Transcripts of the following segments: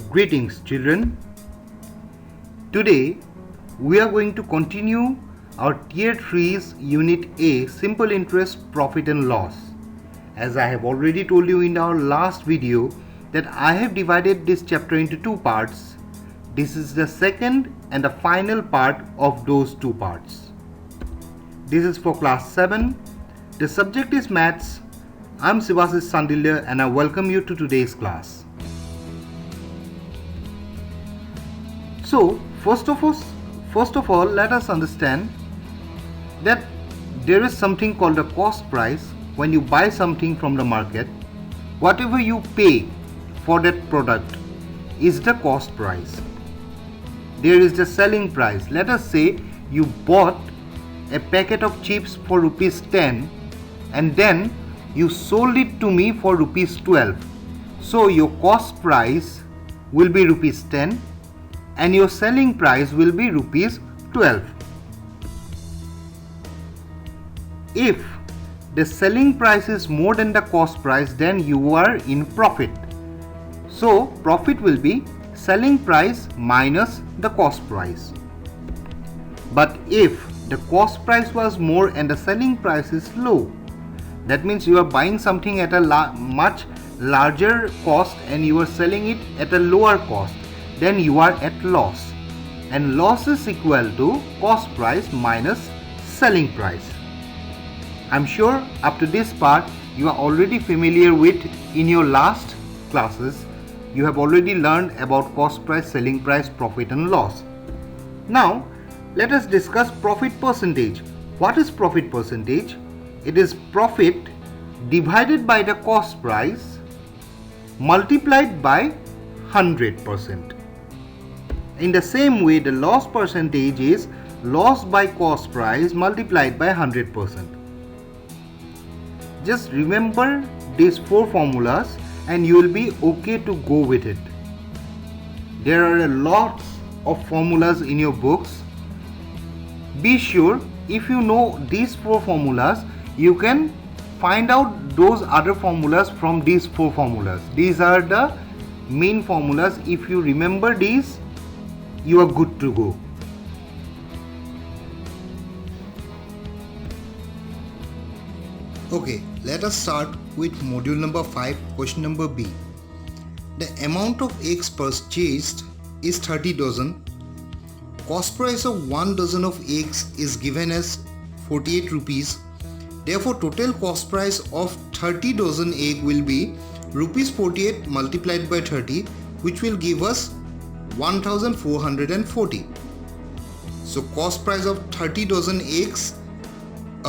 Greetings, children. Today we are going to continue our Tier 3's Unit A Simple Interest Profit and Loss. As I have already told you in our last video that I have divided this chapter into two parts. This is the second and the final part of those two parts. This is for class 7. The subject is maths. I'm Sivashish Sandilya and I welcome you to today's class. So, first of all, let us understand that there is something called a cost price. When you buy something from the market, whatever you pay for that product is the cost price. There is the selling price. Let us say you bought a packet of chips for rupees 10 and then you sold it to me for rupees 12. So your cost price will be rupees 10 and your selling price will be rupees 12. If the selling price is more than the cost price, then you are in profit. So profit will be selling price minus the cost price. But if the cost price was more and the selling price is low, that means you are buying something at a much larger cost and you are selling it at a lower cost, then you are at loss, and loss is equal to cost price minus selling price. I'm sure up to this part you are already familiar with. In your last classes you have already learned about cost price, selling price, profit and loss. Now let us discuss profit percentage. What is profit percentage? It is profit divided by the cost price multiplied by 100%. In the same way, the loss percentage is loss by cost price multiplied by 100%. Just remember these four formulas and you will be okay to go with it. There are a lot of formulas in your books. Be sure if you know these four formulas, you can find out those other formulas from these four formulas. These are the main formulas. If you remember these, you are good to go. Okay, let us start with module number 5, question number B. The amount of eggs purchased is 30 dozen. Cost price of 1 dozen of eggs is given as 48 rupees. Therefore, total cost price of 30 dozen egg will be rupees 48 multiplied by 30, which will give us 1440. So cost price of 30 dozen eggs,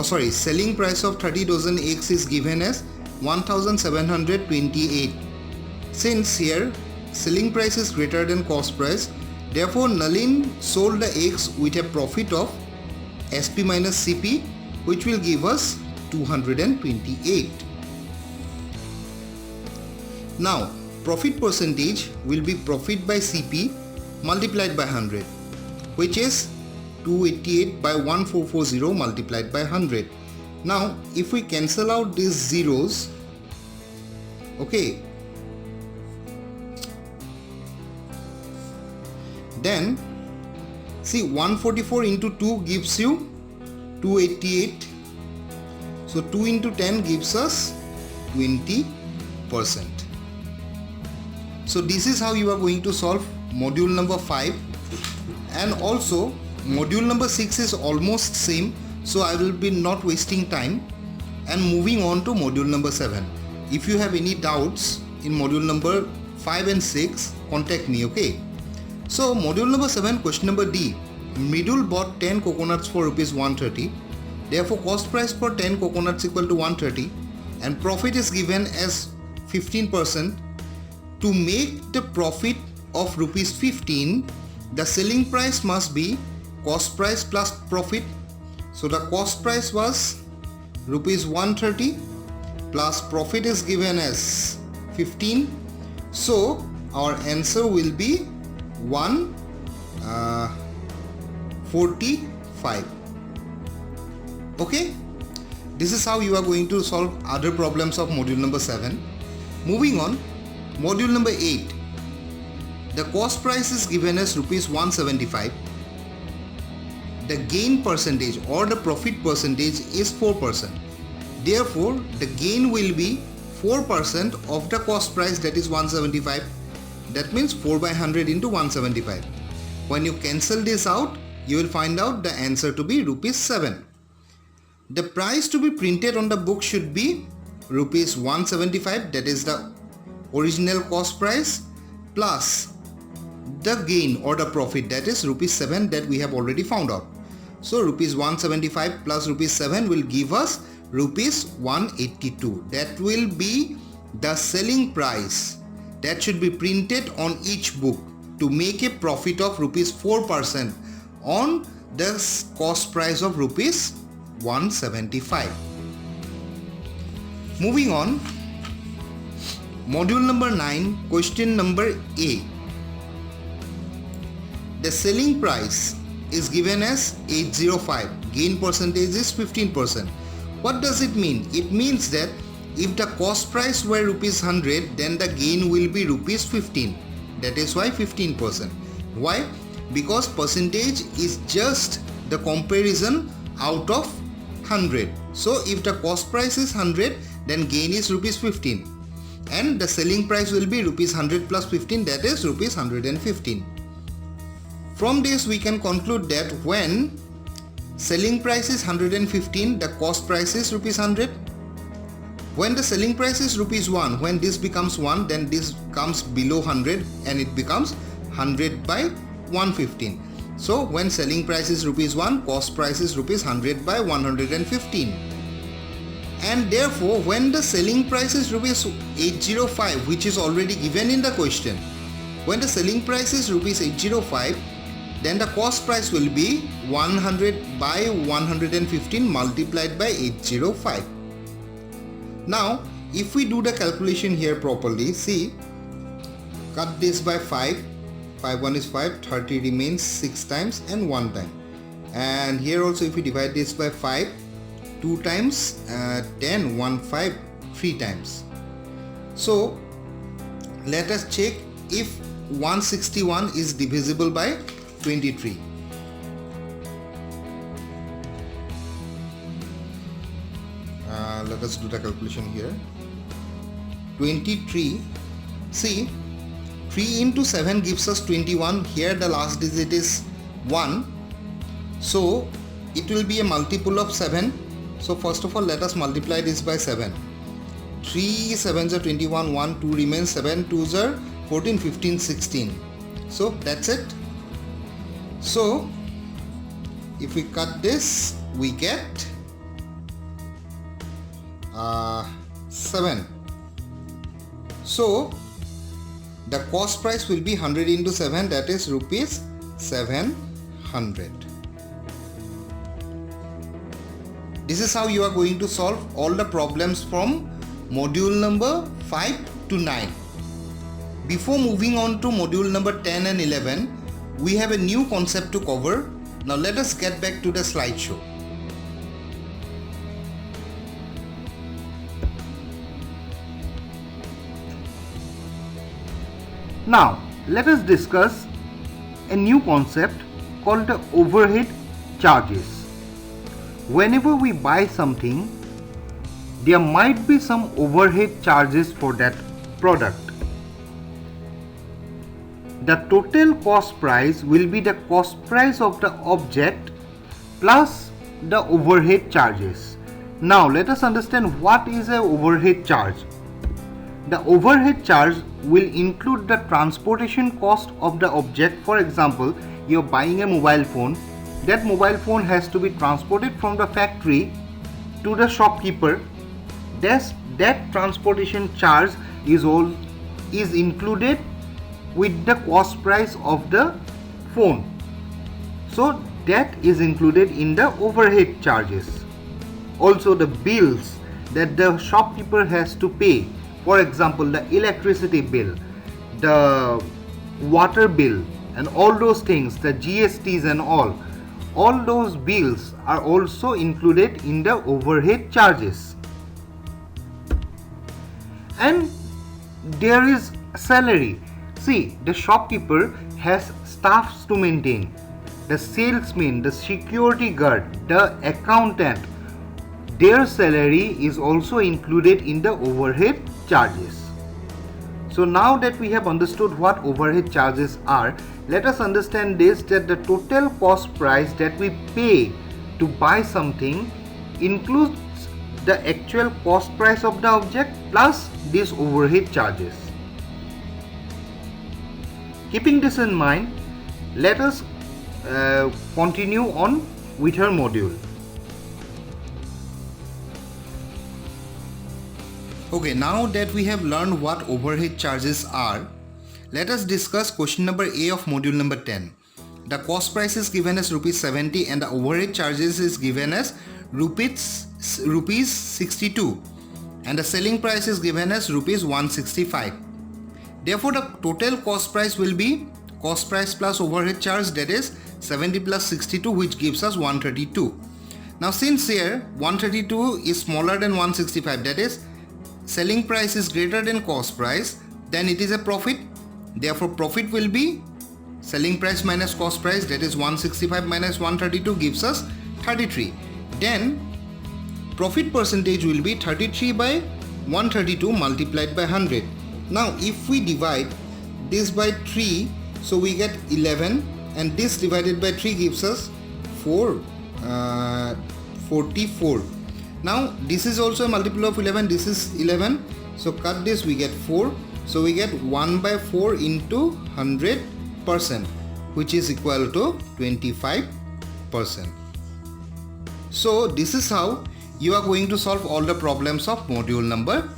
selling price of 30 dozen eggs is given as 1728. Since here selling price is greater than cost price, therefore Nalin sold the eggs with a profit of SP minus CP, which will give us 228. Now profit percentage will be profit by CP multiplied by 100, which is 288 by 1440 multiplied by 100. Now if we cancel out these zeros, okay, then see 144 into 2 gives you 288. So 2 into 10 gives us 20%. So this is how you are going to solve module number 5, and also module number 6 is almost same, so I will be not wasting time and moving on to module number 7. If you have any doubts in module number 5 and 6, contact me, okay? So module number 7, question number D. Mridul bought 10 coconuts for rupees 130. Therefore cost price for 10 coconuts equal to 130 and profit is given as 15%. To make the profit of rupees 15, the selling price must be cost price plus profit. So the cost price was rupees 130 plus profit is given as 15. So our answer will be 145. Okay, this is how you are going to solve other problems of module number 7. Moving on, module number 8. the cost price is given as rupees 175. The gain percentage or the profit percentage is 4%. Therefore, the gain will be 4% of the cost price, that is 175. That means 4 by 100 into 175. When you cancel this out, you will find out the answer to be rupees 7. The price to be printed on the book should be rupees 175, that is the original cost price, plus the gain or the profit, that is rupees 7, that we have already found out. So rupees 175 plus rupees 7 will give us rupees 182. That will be the selling price that should be printed on each book to make a profit of rupees 4% on the cost price of rupees 175. Moving on, module number 9, question number A. The selling price is given as 805. Gain percentage is 15%. What does it mean? It means that if the cost price were rupees 100, then the gain will be rupees 15. That is why 15%. Why? Because percentage is just the comparison out of 100. So if the cost price is 100, then gain is rupees 15. And the selling price will be rupees 100 plus 15, that is rupees 115. From this we can conclude that when selling price is 115, the cost price is rupees 100. When the selling price is rupees 1, when this becomes 1, then this comes below 100 and it becomes 100 by 115. So when selling price is rupees 1, cost price is rupees 100 by 115. And therefore when the selling price is rupees 805, which is already given in the question, when the selling price is rupees 805, then the cost price will be 100 by 115 multiplied by 805. Now if we do the calculation here properly, see, cut this by 5, 5 1 is 5, 30 remains 6 times and 1 time. And here also if we divide this by 5, 2 times 10, 1 5, 3 times. So let us check if 161 is divisible by 23. Let us do the calculation here. 23, see, 3 into 7 gives us 21. Here the last digit is 1, so it will be a multiple of 7. So first of all let us multiply this by 7. 3 7s are 21, 1 2 remains, 7 2s are 14, 15, 16. So that's it. So if we cut this, we get 7. So the cost price will be 100 into 7, that is rupees 700. This is how you are going to solve all the problems from module number 5 to 9. Before moving on to module number 10 and 11, we have a new concept to cover. Now let us get back to the slideshow. Now let us discuss a new concept called the overhead charges. Whenever we buy something, there might be some overhead charges for that product. The total cost price will be the cost price of the object plus the overhead charges. Now let us understand what is an overhead charge. The overhead charge will include the transportation cost of the object. For example, you are buying a mobile phone. That mobile phone has to be transported from the factory to the shopkeeper. That transportation charge is included with the cost price of the phone. So that is included in the overhead charges. Also the bills that the shopkeeper has to pay, for example the electricity bill, the water bill and all those things, the GSTs and all those bills are also included in the overhead charges. And there is salary. See, the shopkeeper has staffs to maintain. The salesman, the security guard, the accountant, their salary is also included in the overhead charges. So now that we have understood what overhead charges are, let us understand this, that the total cost price that we pay to buy something includes the actual cost price of the object plus these overhead charges. Keeping this in mind, let us continue on with our module. Okay, now that we have learned what overhead charges are, let us discuss question number A of module number 10. The cost price is given as rupees 70 and the overhead charges is given as rupees 62 and the selling price is given as rupees 165. Therefore, the total cost price will be cost price plus overhead charge, that is 70 plus 62, which gives us 132. Now since here 132 is smaller than 165, that is selling price is greater than cost price, then it is a profit. Therefore, profit will be selling price minus cost price, that is 165 minus 132 gives us 33. Then profit percentage will be 33 by 132 multiplied by 100. Now if we divide this by 3, so we get 11, and this divided by 3 gives us 44. Now this is also a multiple of 11, this is 11, so cut this, we get 4, so we get 1 by 4 into 100%, which is equal to 25%. So this is how you are going to solve all the problems of module number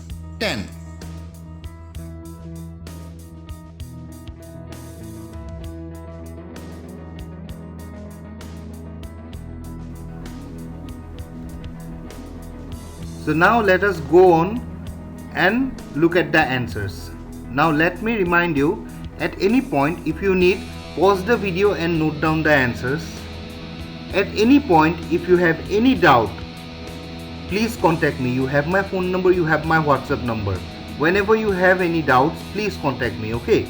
10. So now let us go on and look at the answers. Now let me remind you, at any point if you need, pause the video and note down the answers. At any point if you have any doubt, please contact me. You have my phone number, you have my WhatsApp number. Whenever you have any doubts, please contact me, okay?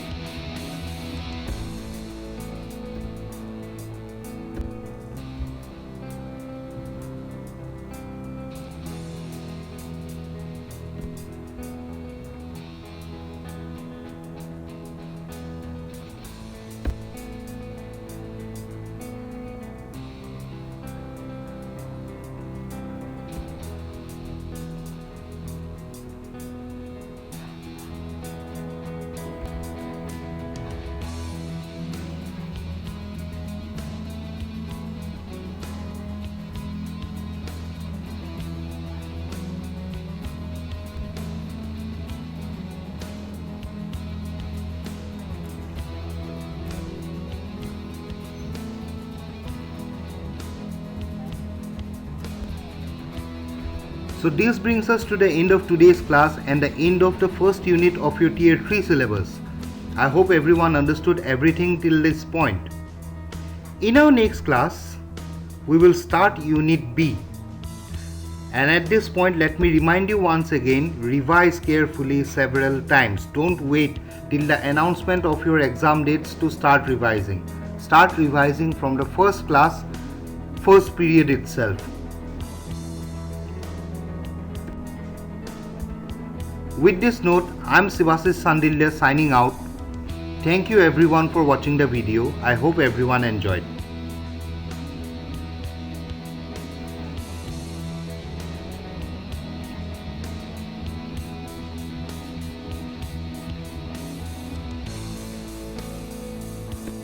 So this brings us to the end of today's class and the end of the first unit of your Tier 3 syllabus. I hope everyone understood everything till this point. In our next class, we will start Unit B. And at this point, let me remind you once again, revise carefully several times. Don't wait till the announcement of your exam dates to start revising. Start revising from the first class, first period itself. With this note, I am Sivasis Sandilya signing out. Thank you everyone for watching the video. I hope everyone enjoyed.